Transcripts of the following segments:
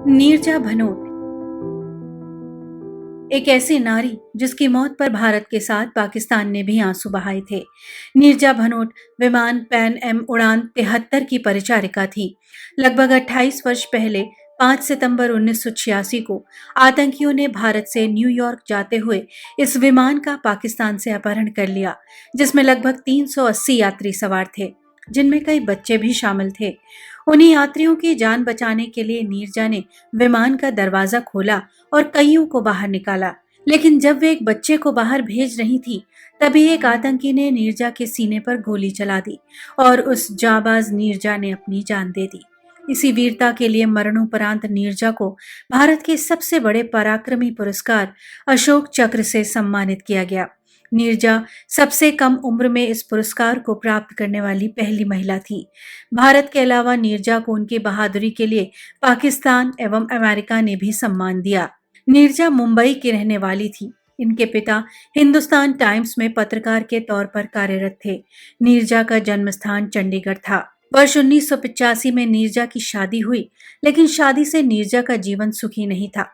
नीरजा भनोट एक ऐसी नारी जिसकी मौत पर भारत के साथ पाकिस्तान ने भी आंसू बहाए थे। नीरजा भनोट विमान पैन एम उड़ान 73 की परिचारिका थी। लगभग 28 वर्ष पहले 5 सितंबर 1986 को आतंकियों ने भारत से न्यूयॉर्क जाते हुए इस विमान का पाकिस्तान से अपहरण कर लिया, जिसमें लगभग 380 यात्री सवार थे, जिनमें कई बच्चे भी शामिल थे। उन्हीं यात्रियों की जान बचाने के लिए नीरजा ने विमान का दरवाजा खोला और कईयों को बाहर निकाला। लेकिन जब वे एक बच्चे को बाहर भेज रही थी, तभी एक आतंकी ने नीरजा के सीने पर गोली चला दी और उस जाबाज नीरजा ने अपनी जान दे दी। इसी वीरता के लिए मरणोपरांत नीरजा को भारत के सबसे बड़े पराक्रमी पुरस्कार अशोक चक्र से सम्मानित किया गया। नीरजा सबसे कम उम्र में इस पुरस्कार को प्राप्त करने वाली पहली महिला थी। भारत के अलावा नीरजा को उनकी बहादुरी के लिए पाकिस्तान एवं अमेरिका ने भी सम्मान दिया। नीरजा मुंबई की रहने वाली थी। इनके पिता हिंदुस्तान टाइम्स में पत्रकार के तौर पर कार्यरत थे। नीरजा का जन्म स्थान चंडीगढ़ था। वर्ष 1985 में नीरजा की शादी हुई, लेकिन शादी से नीरजा का जीवन सुखी नहीं था।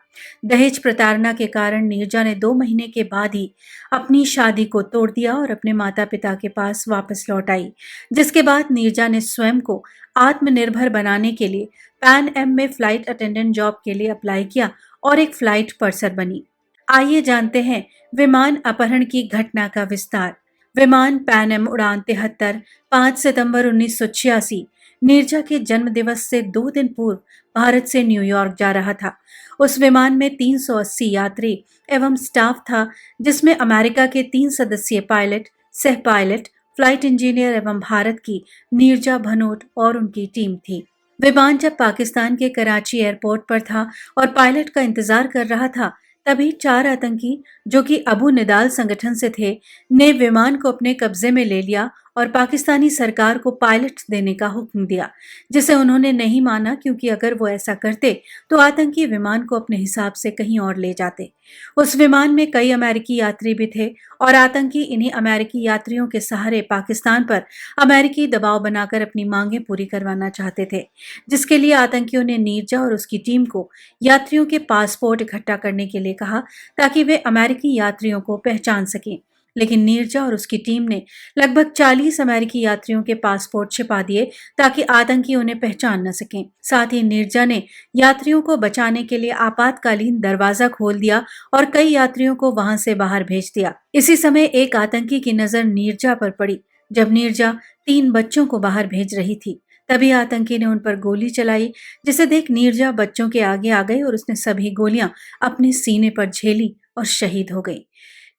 दहेज प्रताड़ना के कारण नीरजा ने 2 महीने के बाद ही अपनी शादी को तोड़ दिया और अपने माता पिता के पास वापस लौट आई, जिसके बाद नीरजा ने स्वयं को आत्मनिर्भर बनाने के लिए पैन एम में फ्लाइट अटेंडेंट जॉब के लिए अप्लाई किया और एक फ्लाइट पर्सर बनी। आइए जानते हैं विमान अपहरण की घटना का विस्तार। विमान पैन एम उड़ान 73 5 सितंबर 1986 नीरजा के जन्म दिवस से 2 दिन पूर्व भारत से न्यूयॉर्क जा रहा था। उस विमान में 380 यात्री एवं स्टाफ था, जिसमें अमेरिका के 3 सदस्यीय पायलट, सह पायलट, फ्लाइट इंजीनियर एवं भारत की नीरजा भनोट और उनकी टीम थी। विमान जब पाकिस्तान के कराची एयरपोर्ट पर था और पायलट का इंतजार कर रहा था, तभी 4 आतंकी, जो कि अबू निदाल संगठन से थे, ने विमान को अपने कब्जे में ले लिया और पाकिस्तानी सरकार को पायलट देने का हुक्म दिया, जिसे उन्होंने नहीं माना, क्योंकि अगर वो ऐसा करते तो आतंकी विमान को अपने हिसाब से कहीं और ले जाते। उस विमान में कई अमेरिकी यात्री भी थे और आतंकी इन्हीं अमेरिकी यात्रियों के सहारे पाकिस्तान पर अमेरिकी दबाव बनाकर अपनी मांगें पूरी करवाना चाहते थे, जिसके लिए आतंकियों ने नीरजा और उसकी टीम को यात्रियों के पासपोर्ट इकट्ठा करने के लिए कहा, ताकि वे अमेरिकी यात्रियों को पहचान सकें। लेकिन नीरजा और उसकी टीम ने लगभग 40 अमेरिकी यात्रियों के पासपोर्ट छिपा दिए, ताकि आतंकी उन्हें पहचान न सकें। साथ ही नीरजा ने यात्रियों को बचाने के लिए आपातकालीन दरवाजा खोल दिया और कई यात्रियों को वहां से बाहर भेज दिया। इसी समय एक आतंकी की नजर नीरजा पर पड़ी। जब नीरजा 3 बच्चों को बाहर भेज रही थी, तभी आतंकी ने उन पर गोली चलाई, जिसे देख नीरजा बच्चों के आगे आ गई और उसने सभी गोलियां अपने सीने पर झेली और शहीद हो गई।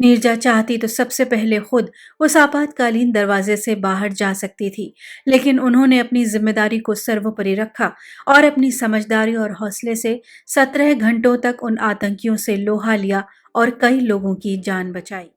नीरजा चाहती तो सबसे पहले खुद उस आपातकालीन दरवाजे से बाहर जा सकती थी, लेकिन उन्होंने अपनी जिम्मेदारी को सर्वोपरि रखा और अपनी समझदारी और हौसले से 17 घंटों तक उन आतंकियों से लोहा लिया और कई लोगों की जान बचाई।